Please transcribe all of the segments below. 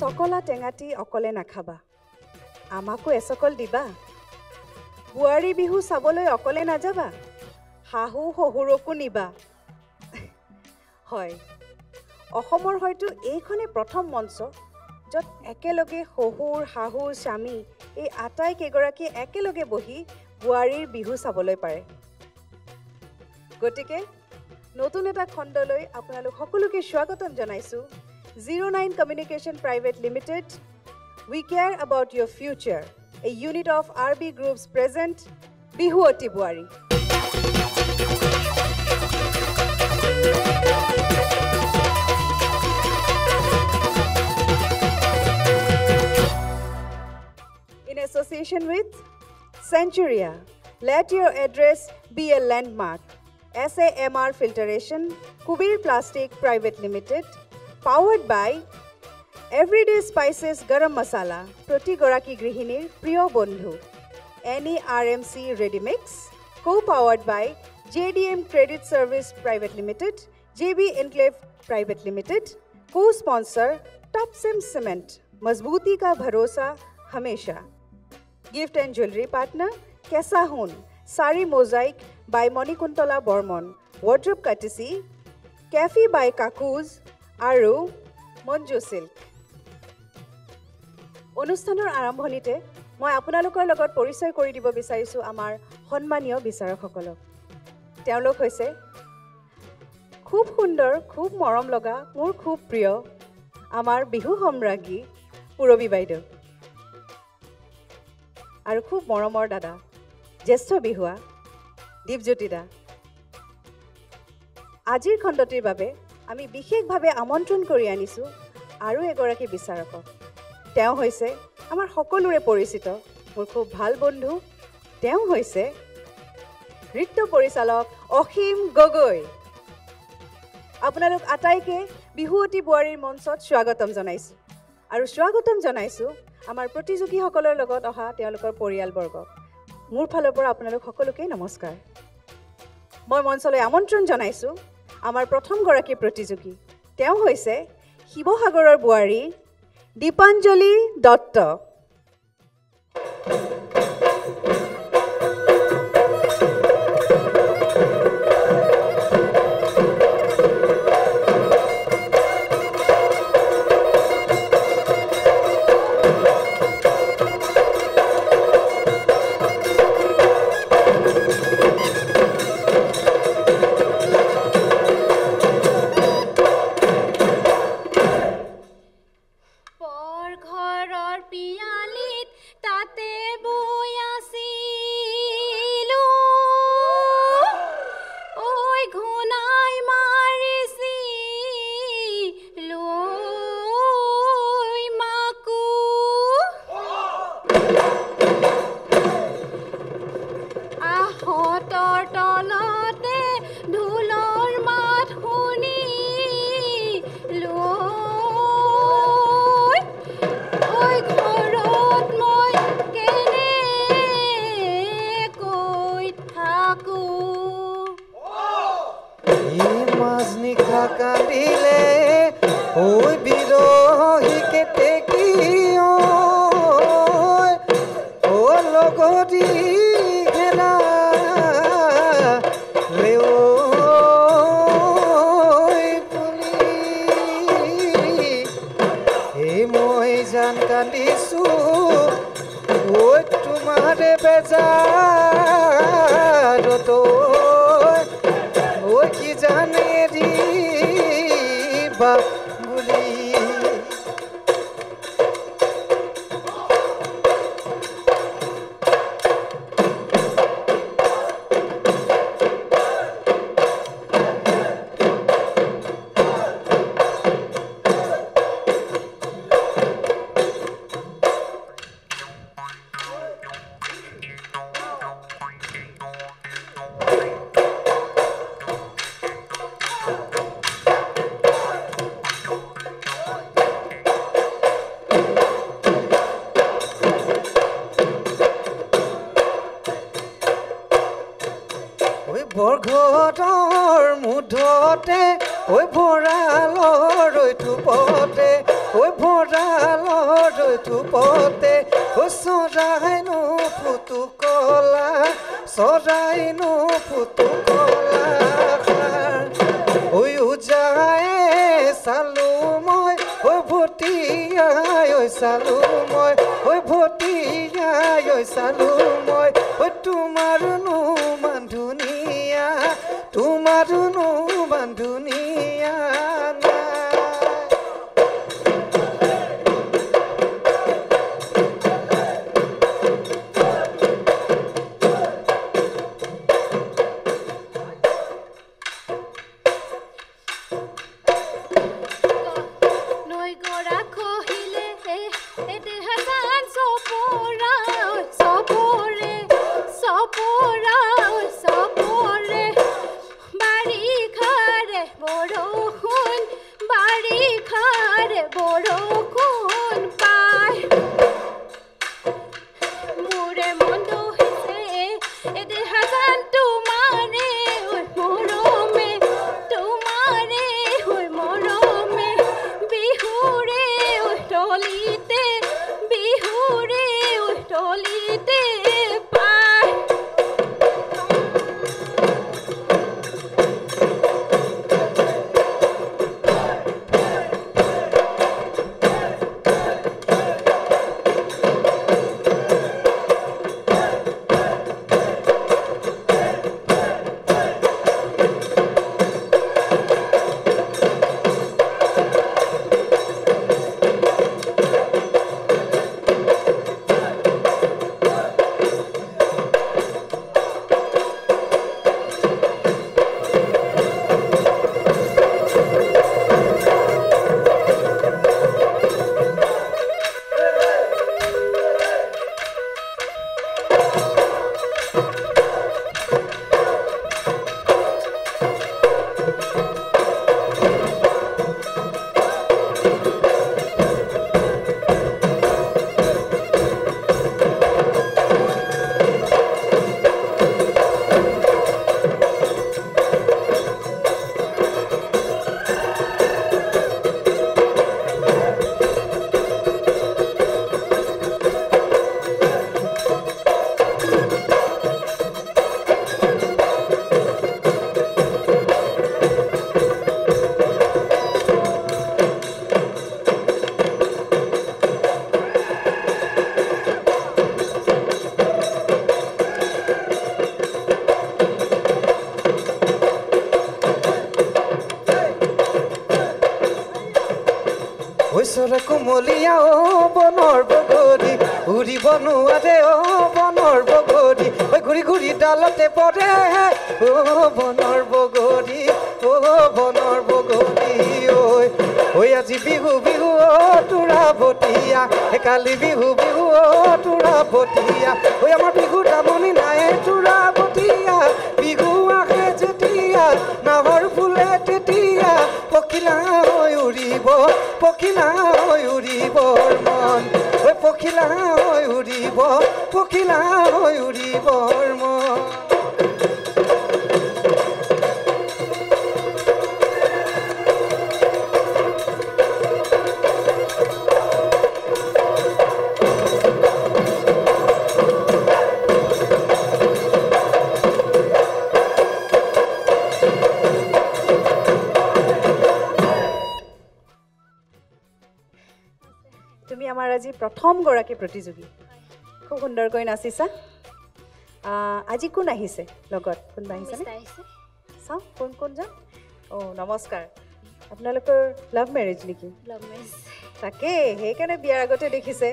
সকলা টেঙাটি অকলে নাখাবা আমাকো এসকল দিবা বুৱাৰী বিহু চাবলৈ অকলে নাযাবা হাহু শহুৰকো নিবা হয় অসমৰ হয়তো এইখনে প্ৰথম মঞ্চ য'ত একেলগে শহুৰ শাহু স্বামী এই আটাইকেইগৰাকী একেলগে বহি বুৱাৰীৰ বিহু চাবলৈ পাৰে গতিকে নতুন এটা খণ্ডলৈ আপোনালোক সকলোকে স্বাগতম জনাইছো 09 Communication Private Limited we care about your future a unit of RB Group's present Bihuoti Buari in association with Centuria let your address be a landmark SAMR Filtration Kubir Plastic Private Limited powered by Everyday Spices Garam Masala Proti Goraki Grihinir Priyo Bondhu Any RMC Ready Mix co-powered by JDM Credit Service Private Limited JB Enclave Private Limited co-sponsor Topsim Cement Mazbooti Ka Bharosa Hamesha Gift and Jewelry Partner Kesa Hun Sari Mosaic by Monikuntala Bormon Wardrobe Courtesy Cafe by Kakuz আৰু Manju silk অনুষ্ঠানৰ আৰম্ভণিতে মই আপোনালোকৰ লগত পৰিচয় কৰি দিব বিচাৰিছো আমাৰ সন্মানীয় বিচাৰকসকলক তেওঁলোক হৈছে খুব সুন্দৰ খুব মৰম লগা মোৰ খুব প্ৰিয় আমাৰ বিহু সম্ৰাজ্ঞী পুৰবী বাইদেউ আৰু খুব মৰমৰ দাদা জ্যেষ্ঠ বিহুৱা দীপজ্যোতি দা আজিৰ খণ্ডটিৰ বাবে আমি বিশেষভাৱে আমন্ত্ৰণ কৰি আনিছো আৰু এগৰাকী বিচাৰকক তেওঁ হৈছে আমাৰ সকলোৰে পৰিচিত মোৰ খুব ভাল বন্ধু তেওঁ হৈছে নৃত্য পৰিচালক অসীম গগৈ আপোনালোক আটাইকে বিহুৱতী বুৱাৰীৰ মঞ্চত স্বাগতম জনাইছো আৰু স্বাগতম জনাইছো আমাৰ প্ৰতিযোগীসকলৰ লগত অহা তেওঁলোকৰ পৰিয়ালবৰ্গ মোৰ ফালৰ পৰা আপোনালোক সকলোকে নমস্কাৰ মই মঞ্চলৈ আমন্ত্ৰণ জনাইছো আমাৰ প্ৰথম গৰাকী প্ৰতিযোগী তেওঁ হৈছে শিৱসাগৰৰ বুৱাৰী দীপাঞ্জলি দত্ত বৰঘৰৰ মুধতে ঐ ভৰালৰ ঐ থোপতে ঐ ঐ ভঁৰালৰ ধূপতে চৰাইনো ফুটুকলা চৰাইনো ফুটুকলা ঐ উজাই চালো মই ঐ ভটিয়াই ঐ চালো মই ঐ ভটিয়াই ঐ চালো মই ঐ তোমাৰনো বান্ধুনিয়া তোমাৰনো বান্ধুনিয়া চৰা কোমলীয়া বনৰ বগৰী উৰিব নোৱাৰে বনৰ বগৰী ঘূৰি ঘূৰি ডালতে পৰে বনৰ বগৰী বনৰ বগৰী ঐ আজি বিহু বিহু তোৰা ভটিয়া কালি বিহু বিহু তোৰা ভটিয়া আমাৰ বিহু দামনি নাই তোৰা ভটিয়া বিহু আহে যেতিয়া নাহৰ ফুলে তেতিয়া পখিলা হৈ উৰিব পখিলা হৈ উৰিবৰ মন ঐ পখিলা হৈ উৰিব পখিলা হৈ উৰিবৰ মন আমাৰ আজি প্ৰথম গৰাকী প্ৰতিযোগী খুব সুন্দৰকৈ নাচিছা আজি কোন আহিছে লগত কোন আহিছে চাও কোন কোন যাম নমস্কাৰ আপোনালোকৰ লাভ মেৰেজ নেকি লাভ মেৰেজ তাকে সেইকাৰণে বিয়াৰ আগতে দেখিছে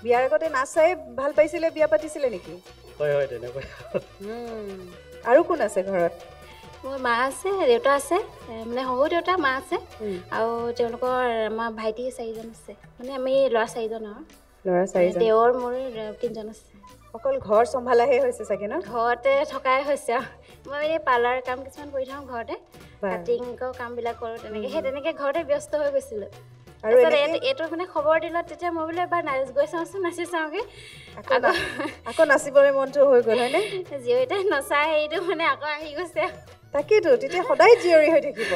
বিয়াৰ আগতে নাচাই ভাল পাইছিলে বিয়া পাতিছিলে নেকি হয় হয় তেনেকৈ আৰু কোন আছে ঘৰত মোৰ মা আছে দেউতা আছে মানে সৰু দেউতা মা আছে আৰু তেওঁলোকৰ আমাৰ ভাইটি 4জন আছে মানে আমি ল'ৰা 4জন ল'ৰা 4জন দেওৰ মোৰ 3জন আছে অকল ঘৰ সম্ভালাহে হৈছে চাগে ন ঘৰতে থকাই হৈছে মই মানে পাৰ্লাৰ কাম কিছুমান কৰি থাকোঁ ঘৰতে কাটিংৰ কামবিলাক কৰোঁ তেনেকৈ ঘৰতে ব্যস্ত হৈ গৈছিলোঁ আৰু এইটো মানে খবৰ দিলত তেতিয়া মই বোলে এবাৰ নাচ গৈ চাওঁচোন নাচি চাওঁগৈ আকৌ নাচিবলৈ মনটো হৈ গ'ল হয়নে জীয়তে নচাই সেইটো মানে আকৌ আহি গৈছে তাকেতো তেতিয়া সদায় জীয়ৰী হৈ থাকিব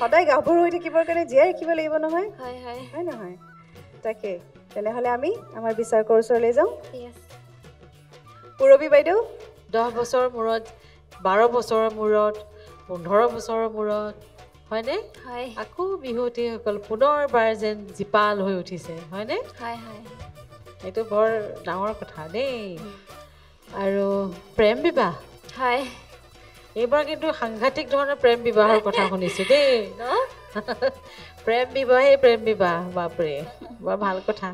সদায় গাভৰু হৈ থাকিবৰ কাৰণে জীয়াই ৰাখিব লাগিব নহয় হয় নহয় তাকে তেনেহ'লে আমি আমাৰ বিচাৰকৰ ওচৰলৈ যাওঁ পূৰবী বাইদেউ 10 বছৰৰ মূৰত 12 বছৰৰ মূৰত 15 বছৰৰ মূৰত হয়নে আকৌ বিহুৱতীসকল পুনৰবাৰ যেন জীপাল হৈ উঠিছে হয়নে এইটো বৰ ডাঙৰ কথা দেই আৰু প্ৰেম বিবাহ এইবাৰ কিন্তু সাংঘাতিক ধৰণৰ প্ৰেম বিবাহৰ কথা শুনিছোঁ দেই ন প্ৰেম বিবাহ বাপৰে বৰ ভাল কথা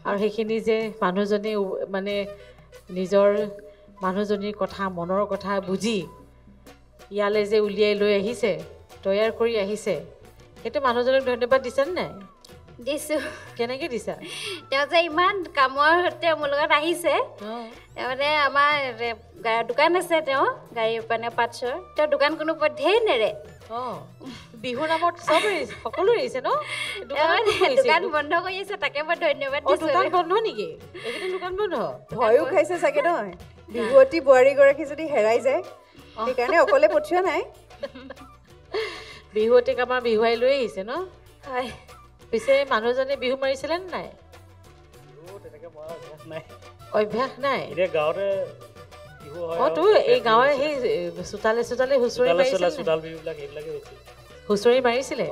আৰু সেইখিনি যে মানুহজনে মানে নিজৰ মানুহজনীৰ কথা মনৰ কথা বুজি ইয়ালৈ যে উলিয়াই লৈ আহিছে তৈয়াৰ কৰি আহিছে সেইটো মানুহজনক ধন্যবাদ দিছেনে নাই দিছোঁ কেনেকৈ দিছা তেওঁ যে ইমান কামৰ সৈতে মোৰ লগত আহিছে মানে আমাৰ দোকান আছে তেওঁ গাড়ী মানে পাৰ্টছৰ তেওঁ দোকান কোনো পধ্যেই নেৰে বিহু নামত চব সকলো এৰিছে ন দোকান বন্ধ কৰি আছে তাকে মই ধন্যবাদ দিছোঁ দোকান বন্ধ নেকি এইকেইটা দোকান বন্ধ ভয়ো খাইছে চাগে নহয় বিহুৱতী বোৱাৰীগৰাকী যদি হেৰাই যায় সেইকাৰণে অকলে পঠিওৱা নাই বিহুৱতীক আমাৰ বিহুৱাই লৈ আহিছে ন হয় পিছে মানুহজনে বিহু মাৰিছিলে নে নাই অভ্যাস নাই তো এই গাঁৱৰ সেই চোতালে চোতালে হুঁচৰি মাৰিছিলে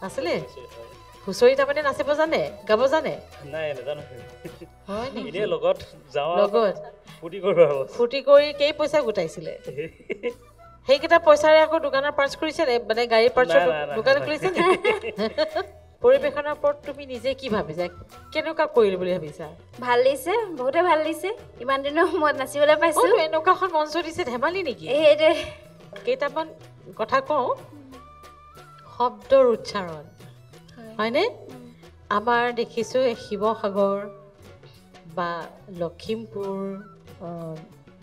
আছিলে হুঁচৰি তাৰমানে নাচিব জানে গাব জানে লগত ফূৰ্তি কৰি কেই পইচা গোটাইছিলে সেইকেইটা পইচাৰে আকৌ দোকানৰ পাৰ্চ কৰিছে মানে গাড়ীৰ পাৰ্চৰ দোকান খুলিছে নে পৰিৱেশনৰ ওপৰত তুমি নিজে কি ভাবিছা কেনেকুৱা কৰিলো বুলি ভাবিছা ভাল লাগিছে বহুতে ভাল লাগিছে ইমান দিনৰ মই নাচিবলৈ পাইছোঁ এনেকুৱাখন মঞ্চ দিছে ধেমালি নেকি কেইটামান কথা কওঁ শব্দৰ উচ্চাৰণ হয়নে আমাৰ দেখিছোঁ শিৱসাগৰ বা লখিমপুৰ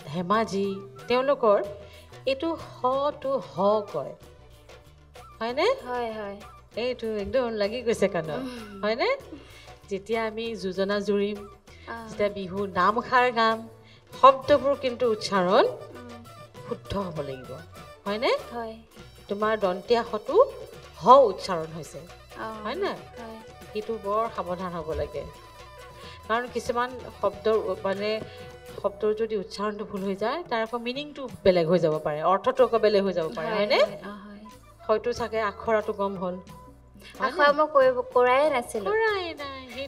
ধেমাজি তেওঁলোকৰ এইটো হটো হ কয় হয়নে হয় এইটো একদম লাগি গৈছে কাণত হয়নে যেতিয়া আমি যোজনা জুৰিম যেতিয়া বিহু নামষাৰ গাম শব্দবোৰ কিন্তু উচ্চাৰণ শুদ্ধ হ'ব লাগিব হয়নে তোমাৰ দন্তীয়া হটো হ উচ্চাৰণ হৈছে হয় নাই সেইটো বৰ সাৱধান হ'ব লাগে কাৰণ কিছুমান শব্দৰ মানে শব্দৰ যদি উচ্চাৰণটো ভুল হৈ যায় তাৰ আকৌ মিনিংটো বেলেগ হৈ যাব পাৰে অৰ্থটো আকৌ বেলেগ হৈ যাব পাৰে হয়নে হয়তো চাগে আখৰাটো কম হ'ল আখৰা মই কৰাই নাছিলোঁ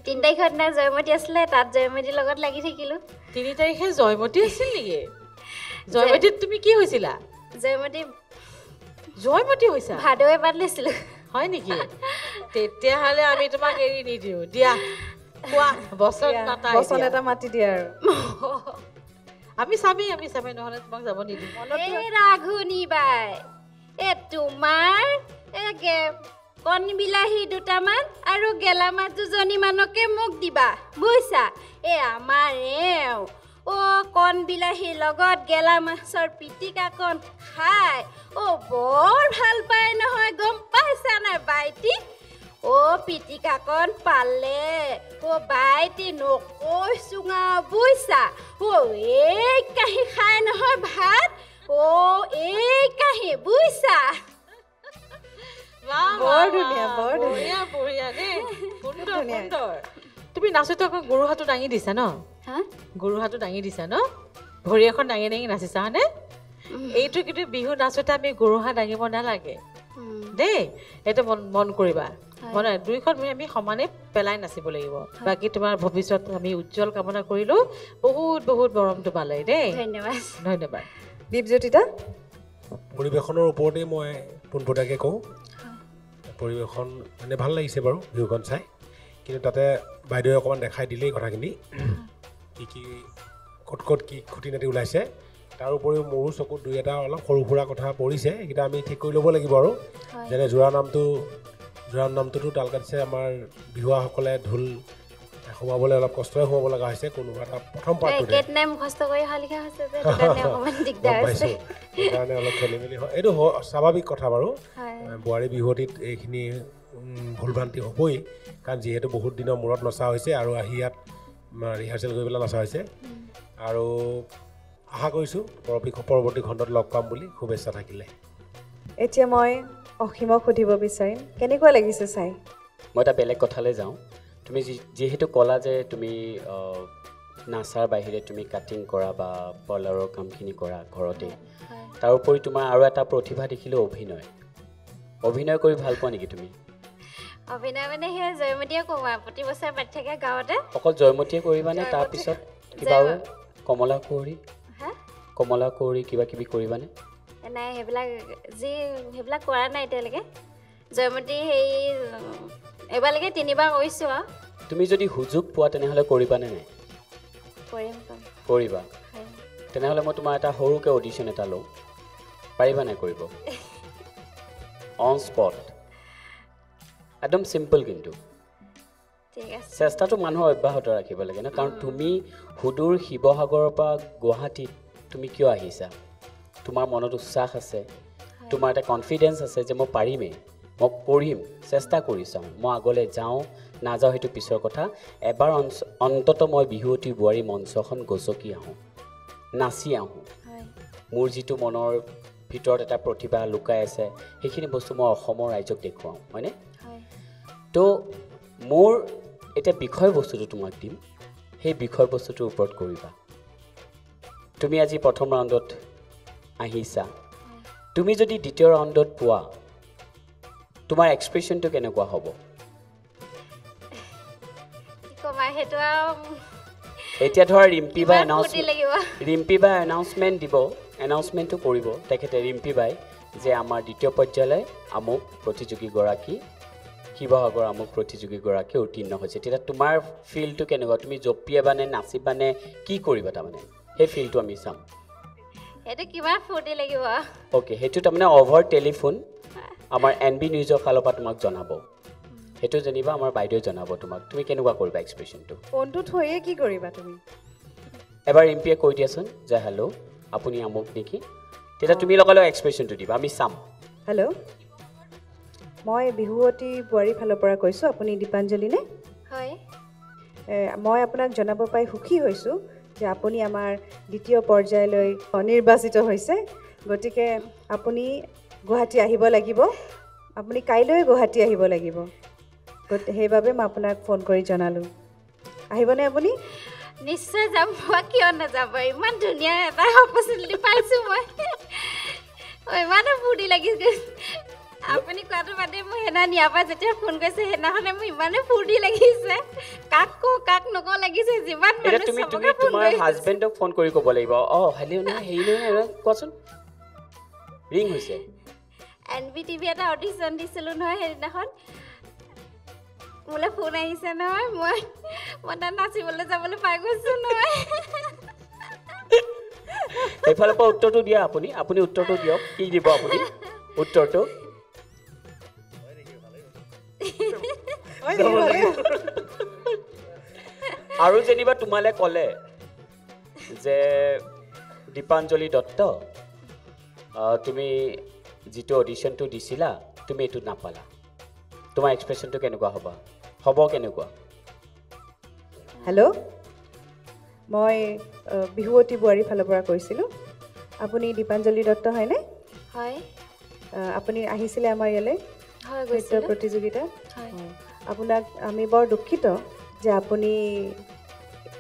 3 তাৰিখৰ দিনা জয়মতী আছিলে তাত জয়মতীৰ লগত লাগি থাকিলোঁ 3 তাৰিখে জয়মতী আছিল নেকি জয়মতীত তুমি কি হৈছিলা জয়মতী হৈছা ভাদৱে পাত লৈছিলোঁ হয় নেকি তেতিয়াহ'লে আমি তোমাক এৰি নিদিওঁ দিয়া কোৱা বচন এটা মাতি দিয়া আৰু আমি চামেই নহ'লে তোমাক যাব নিদিওঁ ৰাঘুনী বাই তোমাৰ কণ বিলাহী দুটামান আৰু গেলামাত দুজনীমানকে মোক দিবা বুজিছা আমাৰ কণ বিলাহীৰ লগত গেলা মাছৰ পিটিকাকণ খাই বৰ ভাল পায় নহয় গম পাইছা নাই বাইটি পিটিকাকণ পালে বাইটি নকৈছোঙা বুজিছা এই কাঁহী খাই নহয় ভাত এই কাঁহী বুজিছা তুমি নাচোতে আকৌ গৰু হাতটো দাঙি দিছা ন ভৰি এখন দাঙি নাচিছা হয়নে এইটো কিন্তু বিহু নাচোতে আমি গৰু হাত দাঙিব নালাগে দেই এইটো মন কৰিবা মানে দুইখন ভৰি আমি সমানে পেলাই নাচিব লাগিব বাকী তোমাৰ ভৱিষ্যত আমি উজ্জ্বল কামনা কৰিলোঁ বহুত বহুত মৰমটো পালে দেই ধন্যবাদ দীপজ্যোতিতা পৰিৱেশনৰ ওপৰতে মই পোনপটীয়াকৈ কওঁ পৰিৱেশন মানে ভাল লাগিছে বাৰু বিহুখন চাই কিন্তু তাতে বাইদেৱে অকণমান দেখাই দিলেই কথাখিনি কি ক'ত কি খুটি নাটি ওলাইছে তাৰ উপৰিও মোৰো চকুত দুই এটা অলপ সৰু সুৰা কথা পৰিছে এইকেইটা আমি ঠিক কৰি ল'ব লাগিব আৰু যেনে জোৰা নামটোতো তাল কাটিছে আমাৰ বিহুৱাসকলে ঢোল সোমাবলৈ অলপ কষ্টৰে সোমাব লগা হৈছে কোনোবা এটা প্ৰথম পাৰ্টটোতে সেইকাৰণে অলপ খেলি মেলি হয় এইটো স্বাভাৱিক কথা বাৰু বোৱাৰী বিহুৱতীত এইখিনি ভুল ভ্ৰান্তি হ'বই কাৰণ যিহেতু বহুত দিনৰ মূৰত নচা হৈছে আৰু আহি ইয়াত ৰিহাৰ্চেল কৰি পেলাই নচা হৈছে আৰু আশা কৰিছোঁ পৰৱৰ্তী খণ্ডত লগ পাম বুলি শুভেচ্ছা থাকিলে। এতিয়া মই অসীমক সুধিব বিচাৰিম, কেনেকুৱা লাগিছে চাই? মই এটা বেলেগ কথালৈ যাওঁ। তুমি যিহেতু ক'লা যে তুমি নাচাৰ বাহিৰে তুমি কাটিং কৰা বা পাৰ্লাৰৰ কামখিনি কৰা ঘৰতে, তাৰোপৰি তোমাৰ আৰু এটা প্ৰতিভা দেখিলোঁ অভিনয়। অভিনয় কৰি ভাল পোৱা নেকি তুমি? অভিনয় মানে সেই জয়মতীয়ে কৰোঁ, প্ৰতি বছৰে পাতি থাকে গাঁৱতে। অকল জয়মতীয়ে কৰিবানে? তাৰপিছত কিবা আৰু কমলা কুঁৱৰী কিবা কিবি কৰিবানে? নাই, সেইবিলাক কৰা নাই এতিয়ালৈকে। জয়মতী এইবাৰলৈকে 3বাৰ কৰিছোঁ আৰু। তুমি যদি সুযোগ পোৱা তেনেহ'লে কৰিবানে নাই? কৰিবা। তেনেহ'লে মই তোমাৰ এটা সৰুকৈ অডিশ্যন এটা লওঁ, পাৰিবা নাই কৰিব? অন স্পট, একদম চিম্পল, কিন্তু চেষ্টাটো মানুহৰ অব্যাহত ৰাখিব লাগে ন। কাৰণ তুমি সুদূৰ শিৱসাগৰৰ পৰা গুৱাহাটীত তুমি কিয় আহিছা? তোমাৰ মনত উৎসাহ আছে, তোমাৰ এটা কনফিডেঞ্চ আছে যে মই পাৰিমেই, মই কৰিম, চেষ্টা কৰি চাওঁ, মই আগলৈ যাওঁ নাযাওঁ সেইটো পিছৰ কথা। এবাৰ অন্ততঃ মই বিহুৱতী বোৱাৰী মঞ্চখন গচকি আহোঁ, নাচি আহোঁ। মোৰ যিটো মনৰ ভিতৰত এটা প্ৰতিভা লুকাই আছে সেইখিনি বস্তু মই অসমৰ ৰাইজক দেখুৱাওঁ, হয়নে? তো মোৰ এতিয়া বিষয়বস্তুটো তোমাক দিম, সেই বিষয়বস্তুটোৰ ওপৰত কৰিবা। তুমি আজি প্ৰথম ৰাউণ্ডত আহিছা, তুমি যদি দ্বিতীয় ৰাউণ্ডত পোৱা তোমাৰ এক্সপ্ৰেশ্যনটো কেনেকুৱা হ'ব? এতিয়া ধৰা ৰিম্পী বাই এনাউন্সমেণ্ট দিব, এনাউন্সমেণ্টটো কৰিব তেখেতে, ৰিম্পী বাই, যে আমাৰ দ্বিতীয় পৰ্যায়লৈ আমুক প্ৰতিযোগীগৰাকী, শিৱসাগৰ আমুক প্ৰতিযোগীগৰাকী উত্তীৰ্ণ হৈছে। তেতিয়া তোমাৰ ফিলটো কেনেকুৱা? তুমি জঁপিয়াবানে, নাচিবানে, কি কৰিবা? তাৰমানে সেই ফিলটো আমি চাম। সেইটো কিমান ফূৰ্তি লাগিব। অ'কে, সেইটো তাৰমানে অভাৰ টেলিফোন আমাৰ NB নিউজৰ ফালৰ পৰা তোমাক জনাব, সেইটো জানিবা, আমাৰ বাইদেৱে জনাব তোমাক। তুমি কেনেকুৱা কৰিবা এক্সপ্ৰেশ্যনটো? ফোনটো থৈয়ে কি কৰিবা তুমি? এবাৰ ৰিম্পীয়ে কৈ দিয়াচোন যে হেল্ল' আপুনি আমুক নেকি, তেতিয়া তুমি লগালগ এক্সপ্ৰেশ্যনটো দিবা, আমি চাম। হেল্ল', মই বিহুৱতী বোৱাৰীৰ ফালৰ পৰা কৈছোঁ, আপুনি দীপাঞ্জলি নে? হয়। মই আপোনাক জনাব পাই সুখী হৈছোঁ যে আপুনি আমাৰ দ্বিতীয় পৰ্যায়লৈ নিৰ্বাচিত হৈছে। গতিকে আপুনি গুৱাহাটী আহিব লাগিব, আপুনি কাইলৈ গুৱাহাটী আহিব লাগিব। সেইবাবে মই আপোনাক ফোন কৰি জনালোঁ। আহিবনে আপুনি? নিশ্চয় যাম, মই কিয় নাযাব, ইমান ধুনীয়া এটা অপৰচুনিটি পাইছোঁ মই। ইমানো ফূৰ্তি লাগিছে। আপুনি কোৱাটো বাদে মই সেইদিনা নিয়াৰ পৰা যেতিয়া ফোন কৰিছে সেইদিনাখনে মোৰ ইমানেই ফূৰ্তি লাগিছে, কাক কওঁ কাক নকওঁ লাগিছে। যিমান তুমি তোমাৰ হাজবেণ্ডক ফোন কৰি ক'ব লাগিব, হেল্ল' নহয় হেৰি নহয়, কোৱাচোন ৰিং হৈছে। NB TV এটা অডিশ্যন দিছিলোঁ নহয় সেইদিনাখন, মোলৈ ফোন আহিছে নহয়, মই তাত নাচিবলৈ যাবলৈ পাই গৈছোঁ নহয়। সেইফালৰ পৰা উত্তৰটো দিয়া, আপুনি উত্তৰটো দিয়ক, কি দিব আপুনি উত্তৰটো? আৰু যেনিবা তোমালৈ ক'লে যে দীপাঞ্জলি দত্ত, তুমি যিটো অডিশ্যনটো দিছিলা তুমি এইটোত নাপালা, তোমাৰ এক্সপ্ৰেশ্যনটো কেনেকুৱা হ'ব কেনেকুৱা? হেল্ল', মই বিহুৱতী বোৱাৰীৰ ফালৰ পৰা কৈছিলোঁ, আপুনি দীপাঞ্জলি দত্ত হয়নে? হয়। আপুনি আহিছিলে আমাৰ ইয়ালৈ নৃত্য প্ৰতিযোগিতাত। আপোনাক আমি বৰ দুখিত যে আপুনি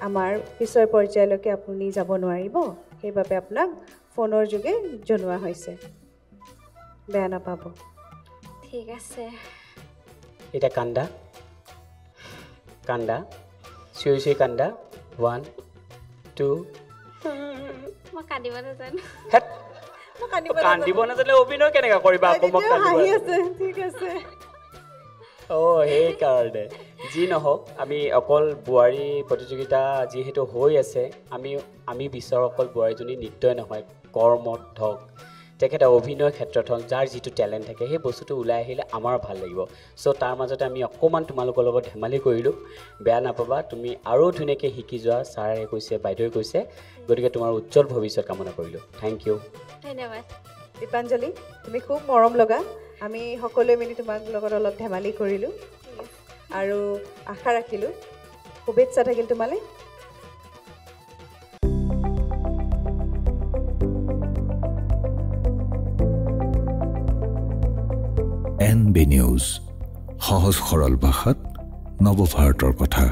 আমাৰ পিছৰ পৰ্যায়লৈকে আপুনি যাব নোৱাৰিব, সেইবাবে আপোনাক ফোনৰ যোগে জনোৱা হৈছে, বেয়া নাপাব। ঠিক আছে। এতিয়া কান্দা চিঞৰি কান্দা, 1 2। মই কান্দিব নাজানো। কান্দিব নাজানিলে অভিনয় কেনেকৈ কৰিবা? ঠিক আছে। সেইকাৰণে যি নহওক, আমি অকল বোৱাৰী প্ৰতিযোগিতা যিহেতু হৈ আছে, আমি বিচাৰোঁ অকল বোৱাৰীজনী নৃত্যই নহয়, কৰ্মত হওক, তেখেতে অভিনয় ক্ষেত্ৰত হওক, যাৰ যিটো টেলেণ্ট থাকে সেই বস্তুটো ওলাই আহিলে আমাৰ ভাল লাগিব। চ' তাৰ মাজতে আমি অকণমান তোমালোকৰ লগত ধেমালি কৰিলোঁ, বেয়া নাপাবা। তুমি আৰু ধুনীয়াকৈ শিকি যোৱা, ছাৰে কৈছে, বাইদেৱে কৈছে, গতিকে তোমাৰ উজ্জ্বল ভৱিষ্যত কামনা কৰিলোঁ। Thank you. ধন্যবাদ। দীপাঞ্জলি, তুমি খুব মৰম লগা, আমি সকলোৱে মিলি তোমাৰ লগত অলপ ধেমালি কৰিলোঁ আৰু আশা ৰাখিলোঁ। শুভেচ্ছা থাকিল তোমালৈ। NB নিউজ, সহজ সৰল ভাষাত নৱভাৰতৰ কথা।